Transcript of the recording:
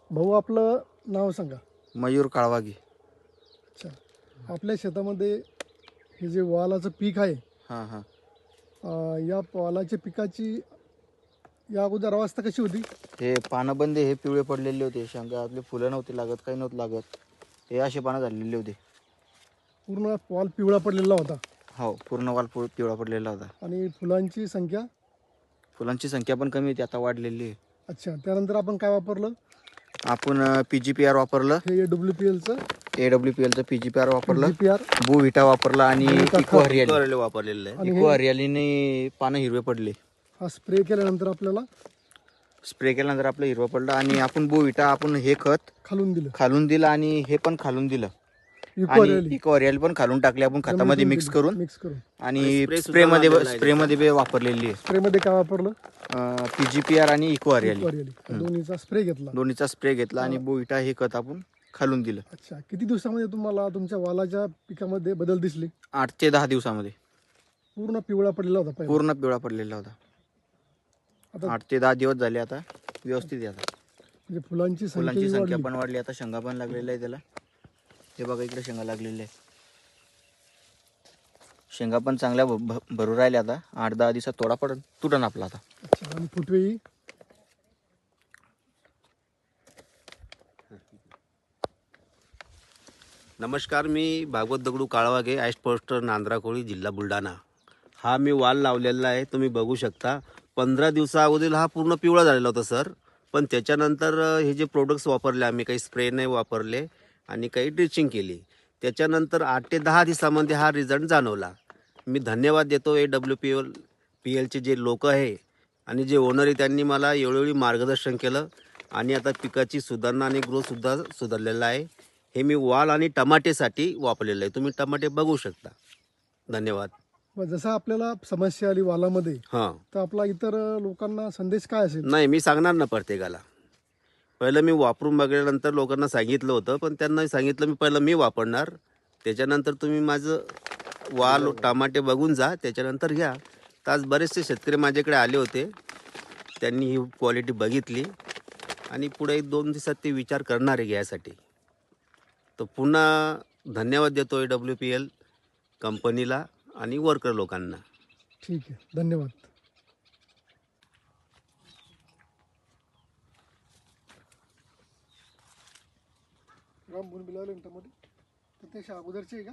भाऊ आपलं नाव सांगा. मयूर काळवागी. अच्छा, आपल्या शेतामध्ये हे जे वालाचं पीक आहे, हां हां. या वालाच्या पिकाची या अगोदर अवस्था कशी होती? हे पानं बंदे हे पिवळे पडलेले होते. शेंगा आपले फुलं नव्हती लागत, काही नव्हतं लागत. हे असे पानं झालेले होते. पूर्ण वाल पिवळा पडलेला होता हो, पूर्ण वाल पिवळा पडलेला होता. आणि फुलांची संख्या. फुलांची संख्या पण कमी होती, आता वाढलेली आहे. अच्छा, त्यानंतर आपण काय वापरलं? आपण PGPR वापरलं, हे WPLचं AWPLचं PGPR वापरलं, GPR बुविटा वापरला आणि बुविटा इको खत. हरियाली वापरलेलं आहे. आणि इको हे हरियालीने पानं हिरवे पडले. हा स्प्रे केल्यानंतर आपल्याला स्प्रे केल्यानंतर आपलं हिरवं पडलं आणि आपण बुविटा आपण हे खत खालून दिलं. खालून दिलं आणि हे पण खालून दिलं इको आणि हरियाली इको हरियाली पण खालून टाकली आपण खतामध्ये मिक्स करून. मिक्स करून आणि स्प्रे सुद्धा स्प्रेमध्ये मारलेला आहे स्प्रेमध्ये बी वापरलेली आहे. स्प्रेमध्ये काय वापरलं? PGPR आणि इको हरियाली इको हरियाली दोन्हीचा स्प्रे घेतला. दोन्हीचा स्प्रे घेतला आणि बुविटा हे खत आपण खालून दिलं. अच्छा, किती दिवसामध्ये तुम्हाला तुमच्या वालाच्या पिकामध्ये बदल दिसले? 8 ते 10 दिवसामध्ये पूर्ण पिवळा पडलेला होता पहिला. पूर्ण पिवळा पडलेला होता. आता 8 ते 10 दिवस झाले, आता व्यवस्थित आहे. आता म्हणजे फुलांची फुलांची संख्या संख्या पण वाढली, आता शेंगा पण लागलेल्या आहे त्याला. हे बघा इकडे शेंगा लागलेल्या आहे. शेंगा पण चांगल्या भरू राहिल्या. आता 8-10 दिवसात तोडा पडन तुटन आपला आता. अच्छा, आणि फुटवेही नमस्कार, मी भागवत दगडू काळवागे, आईस्ट पोस्टर नांद्राकोळी, जिल्हा बुलढाणा. हा मी वाल लावलेला आहे, तुम्ही बघू शकता. 15 दिवसा अगोदर हा पूर्ण पिवळा झालेला होता सर. पण त्याच्यानंतर हे जे प्रोडक्ट्स वापरले आम्ही, काही स्प्रे नाही वापरले आणि काही ड्रिचिंग केली. त्याच्यानंतर 8 ते 10 दिवसामध्ये हा रिझल्ट जाणवला. मी धन्यवाद देतो AWPLचे जे लोक आहे आणि जे ओनर आहे, त्यांनी मला वेळोवेळी मार्गदर्शन केलं आणि आता पिकाची सुधारणा आणि ग्रोथसुद्धा सुधारलेला आहे. हे मी वाल आणि टमाटेसाठी वापरलेलं आहे. तुम्ही टमाटे बघू शकता. धन्यवाद. जसं आपल्याला समस्या आली वालामध्ये, हां. तर आपला इतर लोकांना संदेश काय असेल? नाही, मी सांगणार ना प्रत्येकाला. पहिलं मी वापरून बघितल्यानंतर लोकांना सांगितलं होतं, पण त्यांना सांगितलं पहिलं मी वापरणार. त्याच्यानंतर तुम्ही माझं वाल टमाटे बघून जा, त्याच्यानंतर घ्या. तर आज बरेचसे शेतकरी माझ्याकडे आले होते. त्यांनी ही क्वालिटी बघितली आणि पुढे 1-2 दिवसात ते विचार करणार आहे घ्यायसाठी. तर पुन्हा धन्यवाद देतो AWPL कंपनीला आणि वर्कर लोकांना. ठीक आहे, धन्यवाद. राम बोन बिलावले टमाटे तर ते अगोदरचे आहे का?